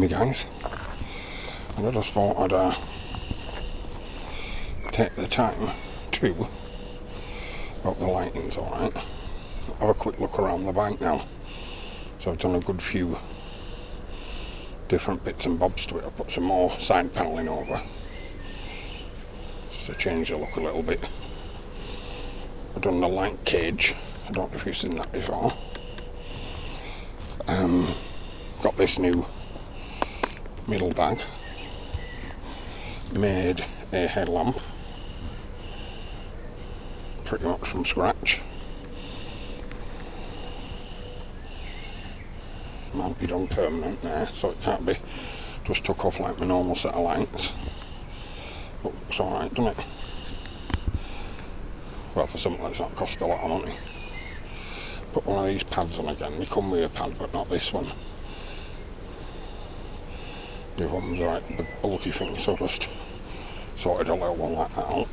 me, guys, and I just thought I'd take the time to, hope the lighting's alright, have a quick look around the bike now. So I've done a good few different bits and bobs to it. I've put some more side paneling over just to change the look a little bit. I've done the light cage, I don't know if you've seen that before. Got this new middle bag, made a headlamp pretty much from scratch, mounted on permanent there, so it can't be just took off like my normal set of lights, but it's alright, doesn't it? Well, for something that's not cost a lot of money. Put one of these pads on again. They come with a pad, but not this one. The other one's right big bulky thing, so just sorted a little one like that out.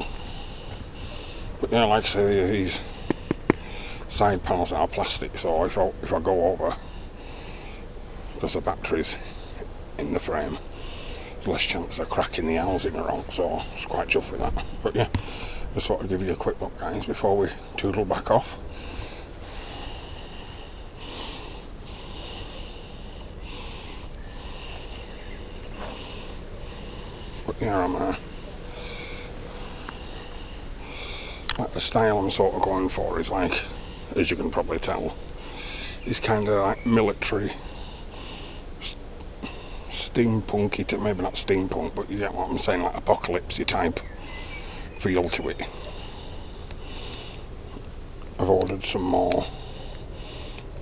But yeah, like I say, these side panels are plastic, so if I go over, because the battery's in the frame, there's less chance of cracking the housing around, so it's quite chuffed with that. But yeah, just thought I'd give you a quick look, guys, before we toodle back off. But yeah, I'm like the style I'm sort of going for is like, as you can probably tell, is kind of like military, steampunky, maybe not steampunk, but you get what I'm saying, like apocalypse-y type feel to it. I've ordered some more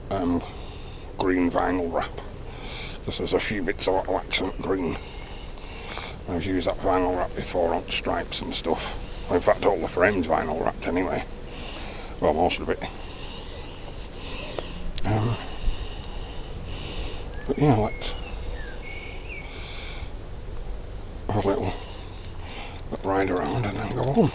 green vinyl wrap, because there's a few bits of accent green. I've used that vinyl wrap before on stripes and stuff. In fact, all the frame's vinyl wrapped anyway. Well, most of it. But yeah, let's have a little ride around and then go home.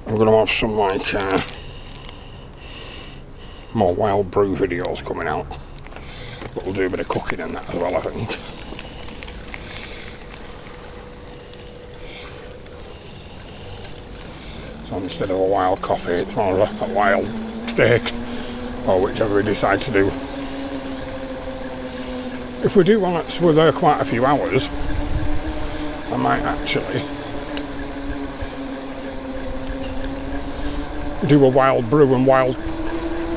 I'm going to have some like more wild brew videos coming out, but we'll do a bit of cooking in that as well, I think. So instead of a wild coffee, it's more of a wild steak, or whichever we decide to do. If we do one that's we're there quite a few hours, I might actually do a wild brew and wild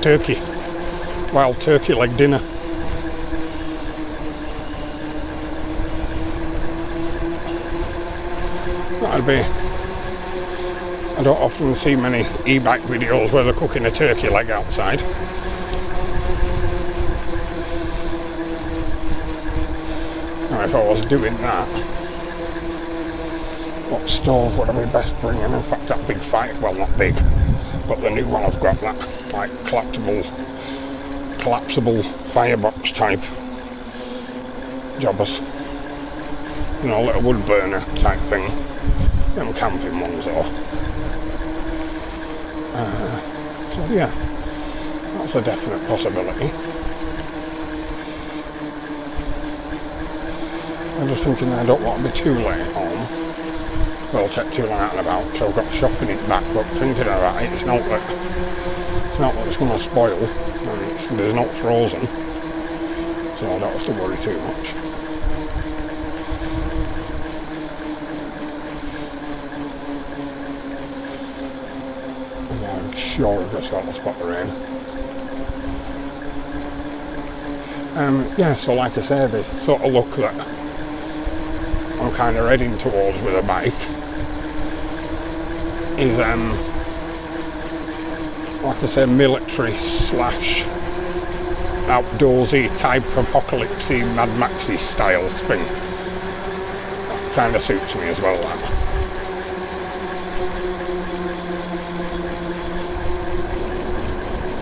turkey leg dinner. That'd be, I don't often see many ebike videos where they're cooking a turkey leg outside. Now if I was doing that, what stove would I be best bringing? In fact, that big fire, well, not big, but the new one I've got, that like collapsible firebox type jobbers, you know, a little wood burner type thing, them camping ones or so yeah, that's a definite possibility. I'm just thinking I don't want to be too late home. Well, take too long out and about, so I've got shopping it back, but thinking about it, it's not that it's going to spoil, and there's not frozen, so I don't have to worry too much. And I'm sure I've just got to spot the rain. Yeah, so like I say, the sort of look that I'm kind of heading towards with a bike is like I say, military slash outdoorsy type apocalypsy Mad Maxy style thing. That kind of suits me as well, that.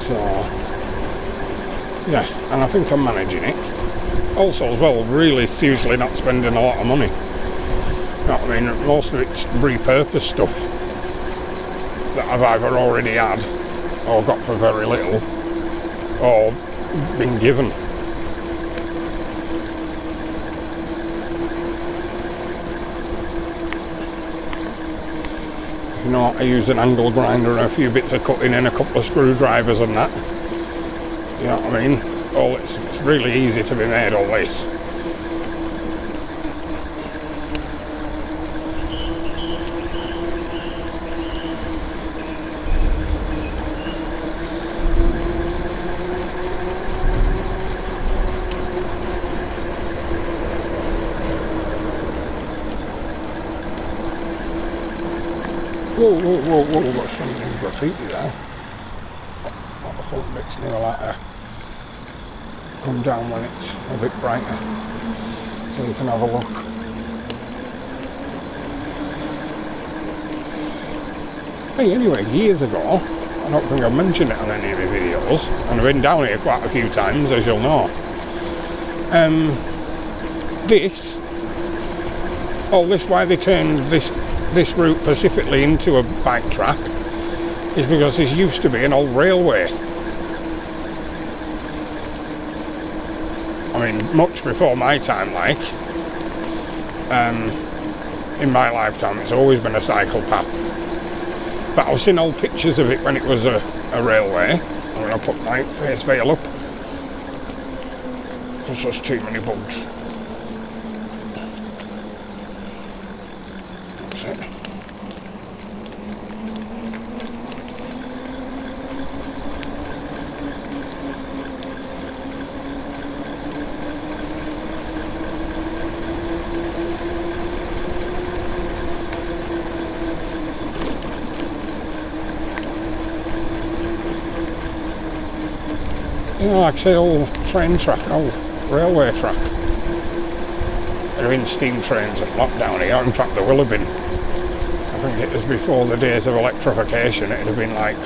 So yeah, and I think I'm managing it. Also as well, really seriously not spending a lot of money. You know what I mean? Most of it's repurposed stuff that I've either already had or got for very little, or been given. You know, I use an angle grinder and a few bits of cutting and a couple of screwdrivers and that. You know what I mean? Oh, it's really easy to be made, all this. Whoa, whoa, whoa, whoa, got something graffiti there. What the front bit's near like to come down when it's a bit brighter, so you can have a look. Hey, anyway, years ago, I don't think I've mentioned it on any of my videos, and I've been down here quite a few times, as you'll know. This why they turned this route specifically into a bike track is because this used to be an old railway. I mean, much before my time, like. In my lifetime, it's always been a cycle path. But I've seen old pictures of it when it was a railway. I'm going to put my face veil up. There's just too many bugs. That's it. You know, like I say, old train track, old railway track. There have been steam trains and lot down here. In fact, there will have been. I think it was before the days of electrification. It'd have been like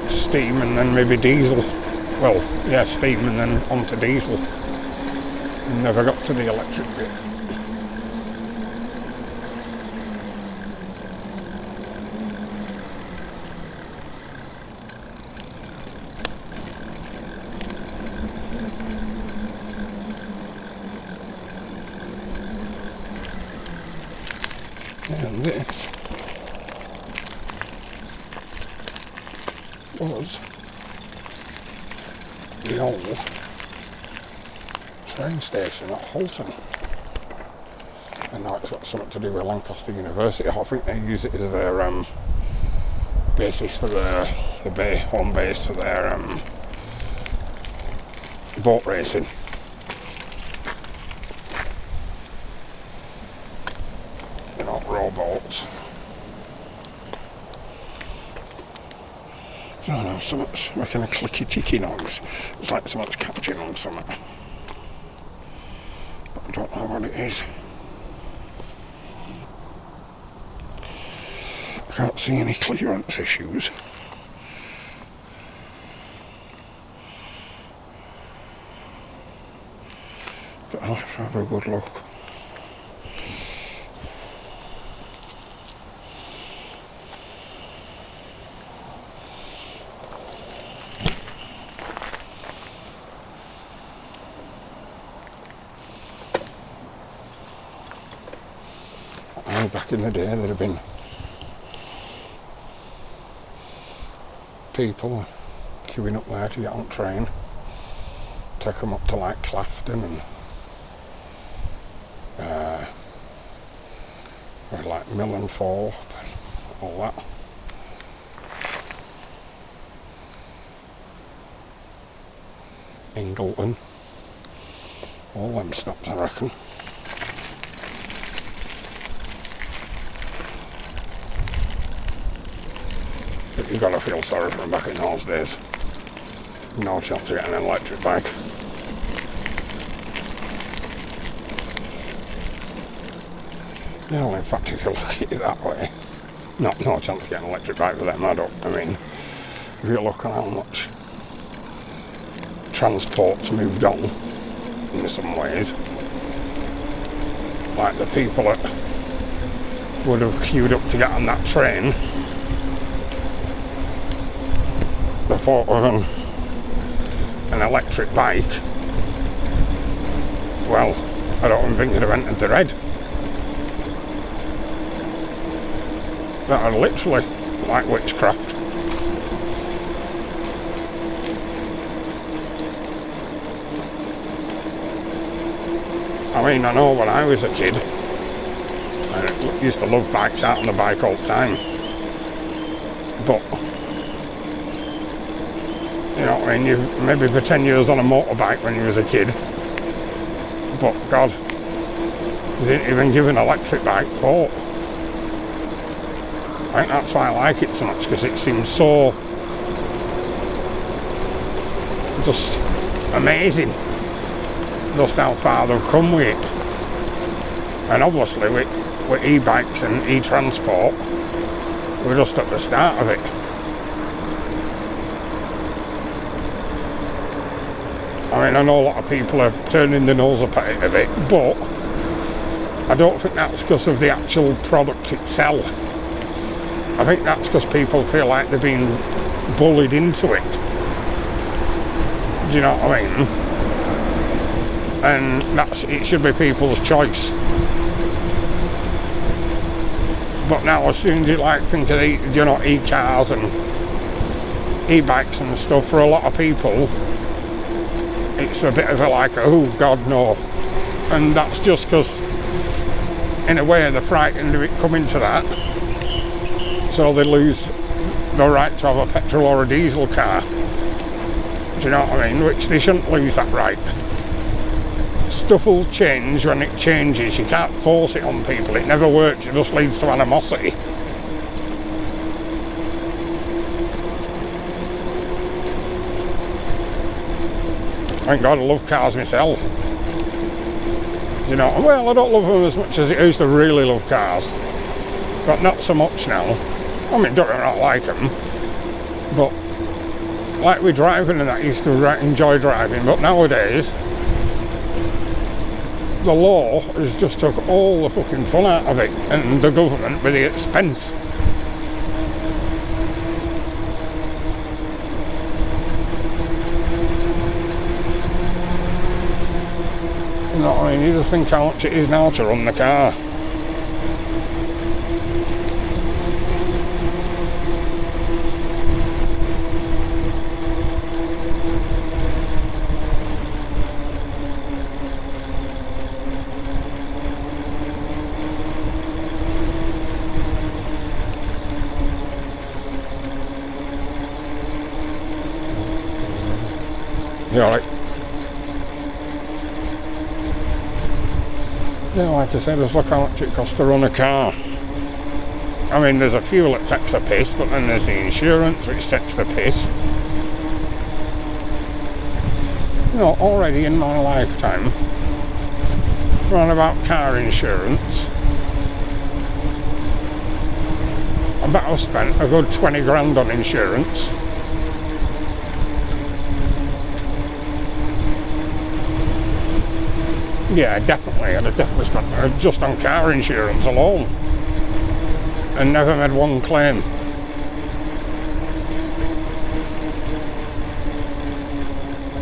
steam and then maybe diesel. Well, yeah, steam and then onto diesel. And never got to the electric bit. And this was the old train station at Halton, and now it's got something to do with Lancaster University. I think they use it as their basis for their home base for their boat racing. Rowboats. I don't know, something's making a clicky ticky noise. It's like someone's catching on something. But I don't know what it is. I can't see any clearance issues. But I'll have to have a good look. Back in the day, there'd have been people queuing up there to get on train, take them up to like Clafton and or like Mill and Forth and all that. Ingleton, all them stops, I reckon. But you've got to feel sorry for them back in those days. No chance of getting an electric bike. No, in fact, if you look at it that way, no chance of getting an electric bike for them, I mean, if you look at how much transport's moved on in some ways, like the people that would have queued up to get on that train thought of an electric bike, well, I don't think I'd have entered the red. That are literally like witchcraft. I mean, I know when I was a kid, I used to love bikes, out on the bike all the time. But, you know, I mean, you maybe for 10 years on a motorbike when you was a kid. But, God, you didn't even give an electric bike thought. I think that's why I like it so much, because it seems so just amazing just how far they've come with it. And obviously with e-bikes and e-transport, we're just at the start of it. I mean, I know a lot of people are turning their nose up at it a bit, but I don't think that's because of the actual product itself. I think that's because people feel like they're being bullied into it. Do you know what I mean? And it should be people's choice. But now, as soon as you like think of e-cars and e-bikes and stuff, for a lot of people, it's a bit of a like, oh God, no. And that's just because, in a way, they're frightened of it coming to that. So they lose the right to have a petrol or a diesel car. Do you know what I mean? Which they shouldn't lose that right. Stuff will change when it changes. You can't force it on people. It never works. It just leads to animosity. Thank God I love cars myself. You know, well, I don't love them as much as I used to really love cars. But not so much now. I mean, don't I not like them. But, like with driving and that, I used to enjoy driving. But nowadays, the law has just took all the fucking fun out of it, and the government with the expense. You know what I mean? You just think how much it is now to run the car. You alright? Yeah, like I said, just look how much it costs to run a car. I mean, there's a fuel that takes the piss, but then there's the insurance which takes the piss. You know, already in my lifetime, round about car insurance, I bet I've spent a good 20 grand on insurance. Yeah, definitely. I'd have definitely spent just on car insurance alone, and never made one claim.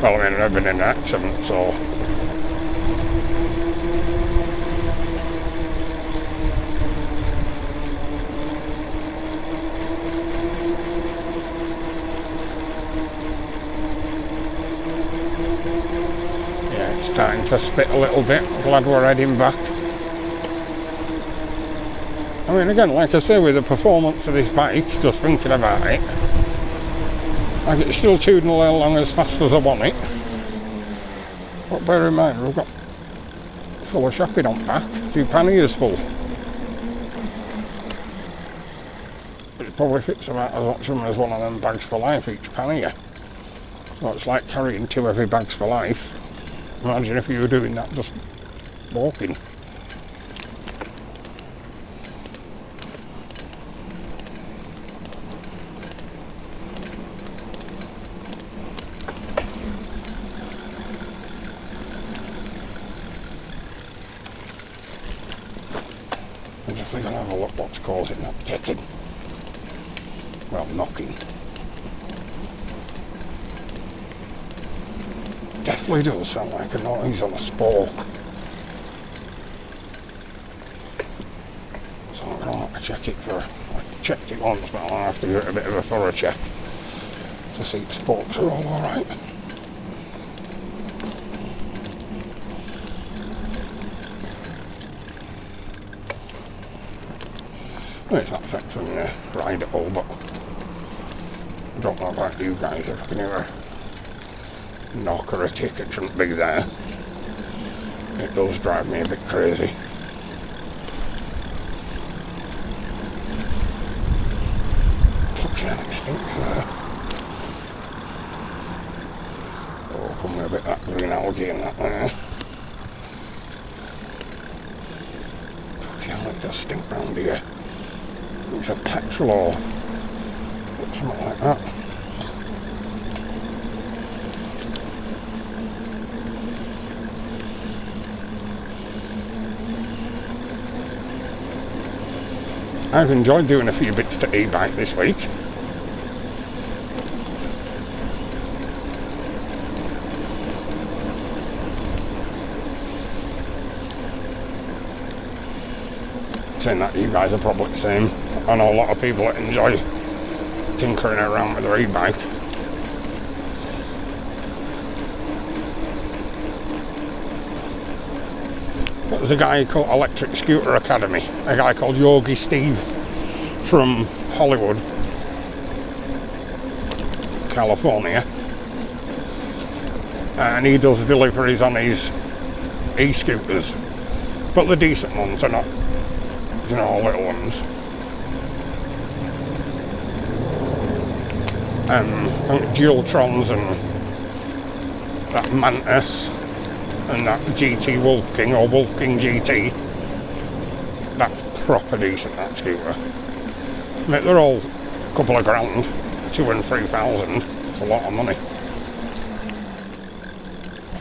Well, I mean, I've been in an accident, so. Starting to spit a little bit. Glad we're heading back. I mean, again, like I say, with the performance of this bike, just thinking about it, like it's still tooting along as fast as I want it. But bear in mind, we've got full of shopping on back. 2 panniers full. It probably fits about as much as one of them bags for life, each pannier. So it's like carrying 2 heavy bags for life. Imagine if you were doing that just walking. I'm just going to have a look what's causing that ticking. Well, knocking. Definitely does sound like a noise on a spoke. So I'm going to have to check it for... I checked it once, but I'll have to give it a bit of a thorough check to see if the spokes are all alright. Well, it's not affecting the ride at all, but I don't know about you guys. If I can hear a knock or a tick, it shouldn't be there. It does drive me a bit crazy. Fucking hell, it stinks there. Oh, come with a bit of that green algae in that there. Fucking hell, it does stink round here. It's a petrol or something like that. I've enjoyed doing a few bits to ebike this week. Saying that, you guys are probably the same. I know a lot of people that enjoy tinkering around with their e-bike. There's a guy called Electric Scooter Academy, a guy called Yogi Steve from Hollywood, California, and he does deliveries on his e-scooters, but the decent ones are not, you know, little ones. Dualtrons and that Mantis and that GT Wolf King or Wolf King GT, that's proper decent, that scooter. I mean, they're all a couple of grand, 2,000 and 3,000, it's a lot of money.